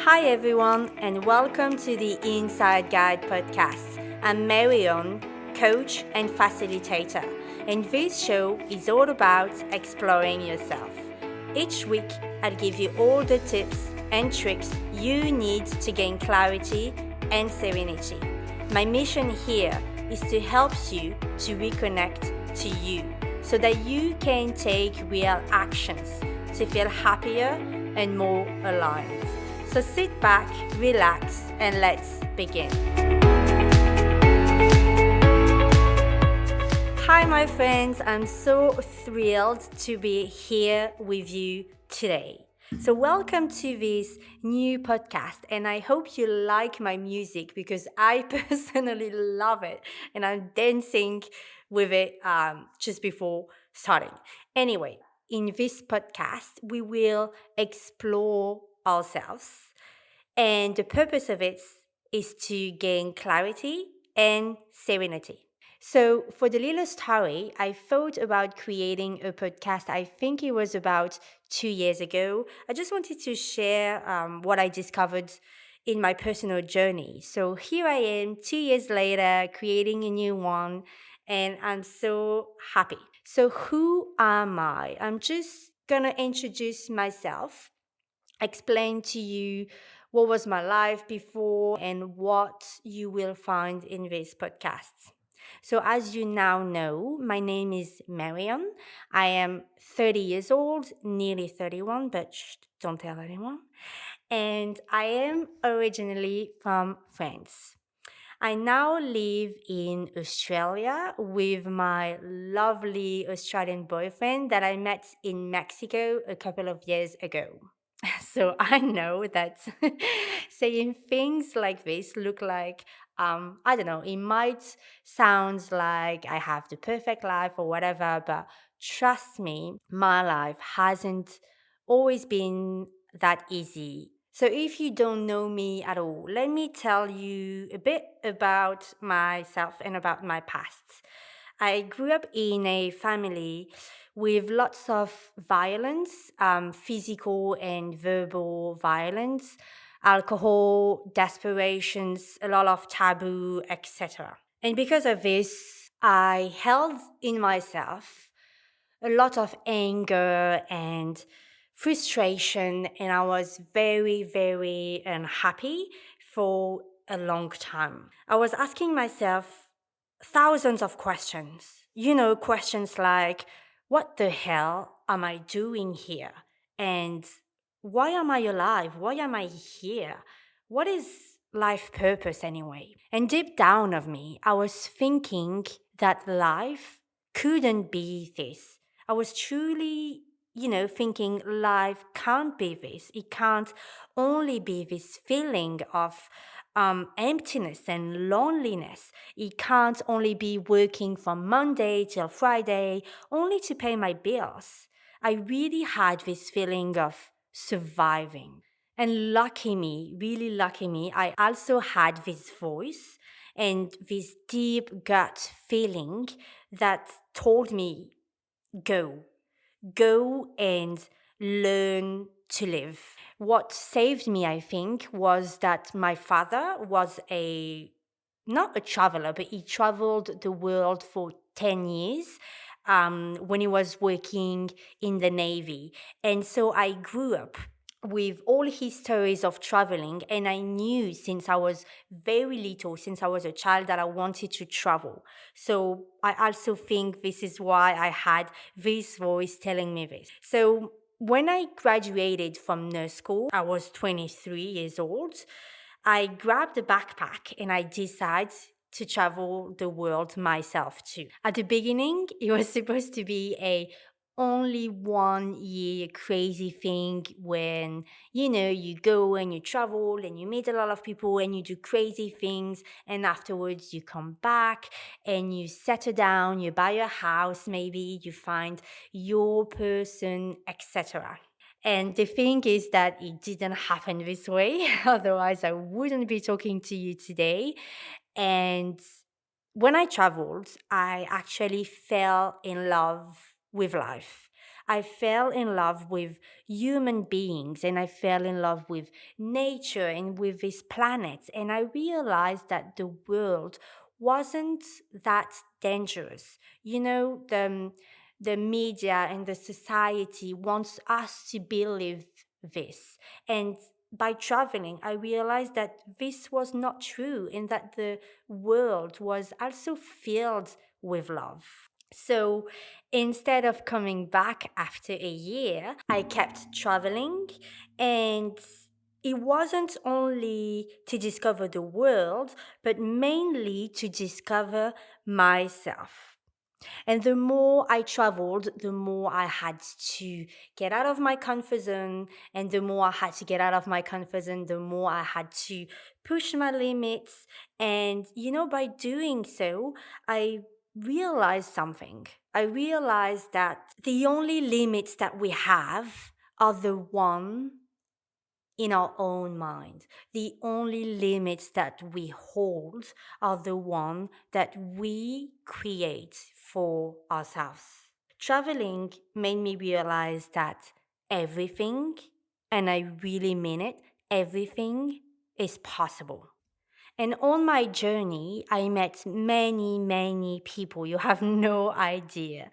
Hi everyone, and welcome to the Inside Guide podcast. I'm Marion, coach and facilitator, and this show is all about exploring yourself. Each week, I'll give you all the tips and tricks you need to gain clarity and serenity. My mission here is to help you to reconnect to you so that you can take real actions to feel happier and more aligned. So sit back, relax, and let's begin. Hi, my friends. I'm so thrilled to be here with you today. So welcome to this new podcast, and I hope you like my music because I personally love it, and I'm dancing with it just before starting. Anyway, in this podcast, we will explore ourselves, and the purpose of it is to gain clarity and serenity. So, for the little story, I thought about creating a podcast. I think it was about 2 years ago. I just wanted to share what I discovered in my personal journey. So, here I am, 2 years later, creating a new one, and I'm so happy. So, who am I? I'm just gonna introduce myself, explain to you what was my life before and what you will find in this podcast. So, as you now know, my name is Marion. I am 30 years old, nearly 31, but don't tell anyone. And I am originally from France. I now live in Australia with my lovely Australian boyfriend that I met in Mexico a couple of years ago. So I know that saying things like this look like, I don't know, it might sound like I have the perfect life or whatever, but trust me, my life hasn't always been that easy. So if you don't know me at all, let me tell you a bit about myself and about my past. I grew up in a family with lots of violence, physical and verbal violence, alcohol, desperations, a lot of taboo, etc. And because of this, I held in myself a lot of anger and frustration, and I was very, very unhappy for a long time. I was asking myself thousands of questions. Questions like, what the hell am I doing here? And why am I alive? Why am I here? What is life purpose anyway? And deep down of me, I was thinking that life couldn't be this. I was truly, thinking life can't be this. It can't only be this feeling of emptiness and loneliness. It can't only be working from Monday till Friday only to pay my bills. I really had this feeling of surviving. And lucky me, really lucky me, I also had this voice and this deep gut feeling that told me, go, go and learn to live. What saved me, I think, was that my father was not a traveler, but he traveled the world for 10 years when he was working in the Navy. And so I grew up with all his stories of traveling, and I knew since I was very little, since I was a child, that I wanted to travel. So I also think this is why I had this voice telling me this. So when I graduated from nurse school, I was 23 years old. I grabbed a backpack and I decided to travel the world myself too. At the beginning, it was supposed to be a only 1 year crazy thing when you go and you travel and you meet a lot of people and you do crazy things, and afterwards you come back and you settle down, you buy a house, maybe you find your person, etc. And the thing is that it didn't happen this way. Otherwise, I wouldn't be talking to you today. And when I traveled, I actually fell in love with life. I fell in love with human beings and I fell in love with nature and with this planet. And I realized that the world wasn't that dangerous. The media and the society wants us to believe this. And by traveling, I realized that this was not true and that the world was also filled with love. So instead of coming back after a year, I kept traveling, and it wasn't only to discover the world, but mainly to discover myself. And the more I traveled, the more I had to get out of my comfort zone. And the more I had to get out of my comfort zone, the more I had to push my limits. And, by doing so, I realized something. I realized that the only limits that we have are the one in our own mind. The only limits that we hold are the one that we create for ourselves. Traveling made me realize that everything, and I really mean it, everything is possible. And on my journey, I met many, many people. You have no idea.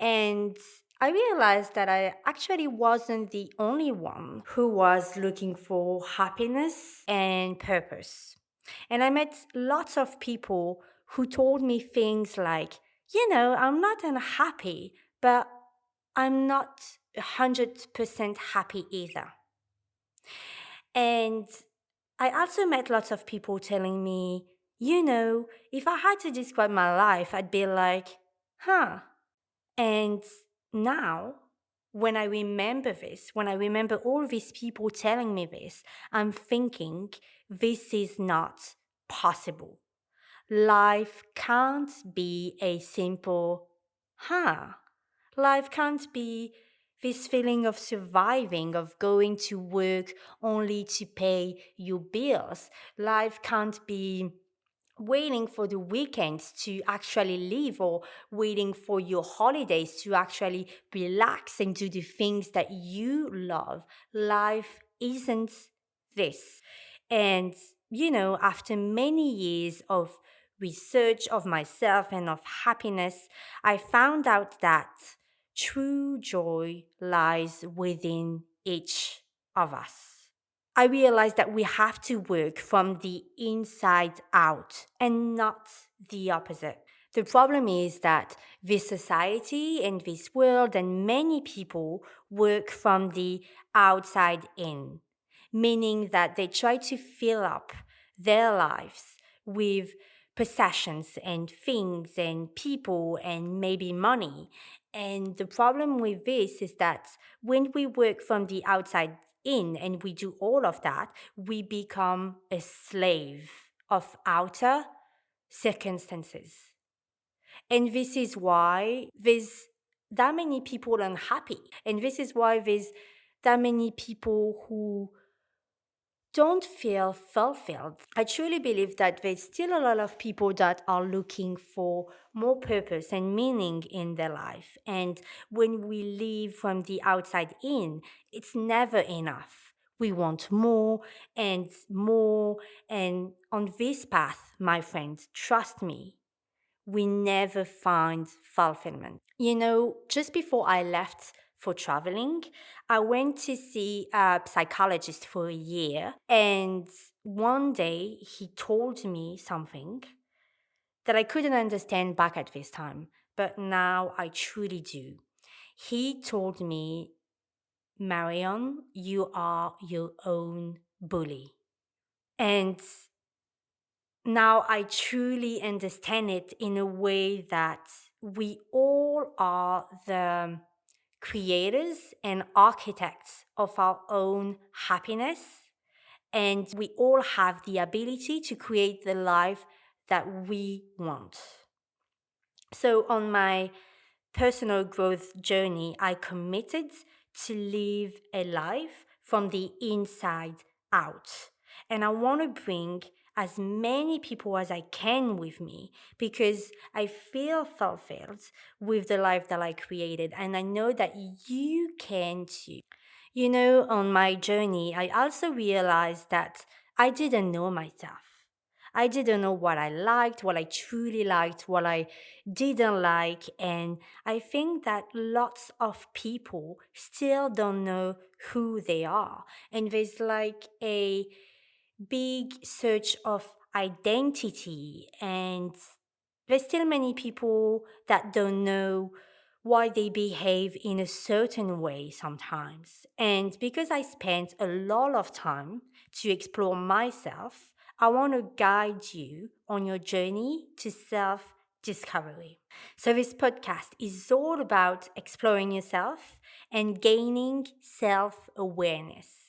And I realized that I actually wasn't the only one who was looking for happiness and purpose. And I met lots of people who told me things like, I'm not unhappy, but I'm not 100% happy either. And I also met lots of people telling me, if I had to describe my life, I'd be like, huh. And now, when I remember this, when I remember all these people telling me this, I'm thinking, this is not possible. Life can't be a simple, huh. Life can't be this feeling of surviving, of going to work only to pay your bills. Life can't be waiting for the weekends to actually live, or waiting for your holidays to actually relax and do the things that you love. Life isn't this. And, after many years of research of myself and of happiness, I found out that true joy lies within each of us. I realized that we have to work from the inside out and not the opposite. The problem is that this society and this world and many people work from the outside in, meaning that they try to fill up their lives with possessions and things and people and maybe money. And the problem with this is that when we work from the outside in and we do all of that, we become a slave of outer circumstances. And this is why there's that many people unhappy. And this is why there's that many people who don't feel fulfilled. I truly believe that there's still a lot of people that are looking for more purpose and meaning in their life. And when we live from the outside in, it's never enough. We want more and more. And on this path, my friends, trust me, we never find fulfillment. Just before I left for traveling, I went to see a psychologist for a year. And one day he told me something that I couldn't understand back at this time, but now I truly do. He told me, Marion, you are your own bully. And now I truly understand it in a way that we all are the creators and architects of our own happiness, and we all have the ability to create the life that we want. So, on my personal growth journey, I committed to live a life from the inside out. And I want to bring as many people as I can with me because I feel fulfilled with the life that I created. And I know that you can too. You know, on my journey, I also realized that I didn't know myself. I didn't know what I liked, what I truly liked, what I didn't like. And I think that lots of people still don't know who they are. And there's like a big search of identity, and there's still many people that don't know why they behave in a certain way sometimes. And because I spent a lot of time to explore myself, I want to guide you on your journey to self discovery. So, this podcast is all about exploring yourself and gaining self awareness.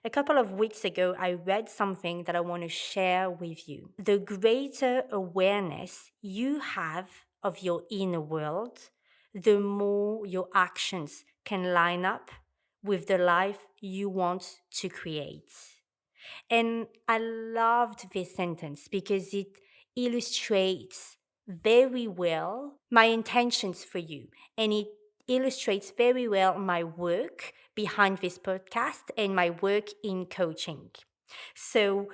A couple of weeks ago, I read something that I want to share with you. The greater awareness you have of your inner world, the more your actions can line up with the life you want to create. And I loved this sentence because it illustrates very well my intentions for you. And it illustrates very well my work behind this podcast and my work in coaching. So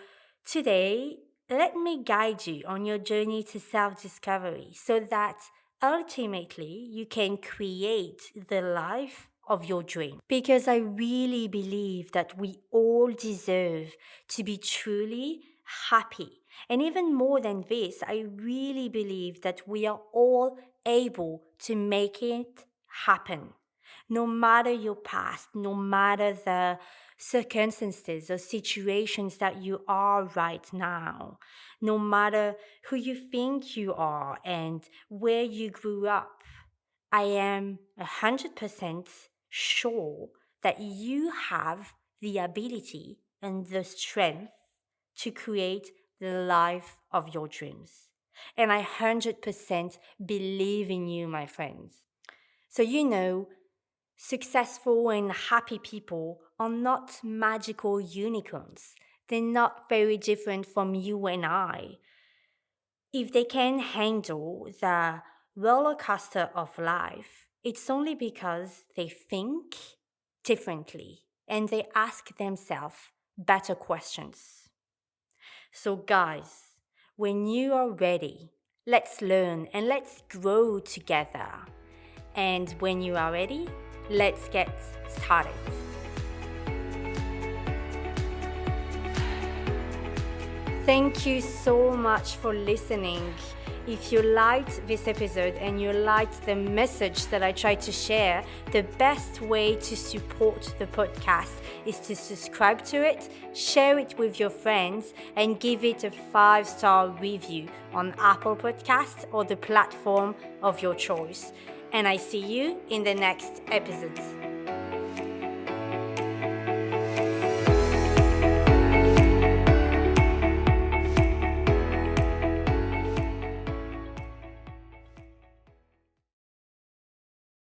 today, let me guide you on your journey to self discovery so that ultimately you can create the life of your dream. Because I really believe that we all deserve to be truly happy. And even more than this, I really believe that we are all able to make it happen. No matter your past, no matter the circumstances or situations that you are right now, no matter who you think you are and where you grew up, I am 100% sure that you have the ability and the strength to create the life of your dreams. And I 100% believe in you, my friends. So, successful and happy people are not magical unicorns. They're not very different from you and I. If they can handle the roller coaster of life, it's only because they think differently and they ask themselves better questions. So, guys, when you are ready, let's learn and let's grow together. And when you are ready, let's get started. Thank you so much for listening. If you liked this episode and you liked the message that I tried to share, the best way to support the podcast is to subscribe to it, share it with your friends, and give it a 5-star review on Apple Podcasts or the platform of your choice. And I see you in the next episode.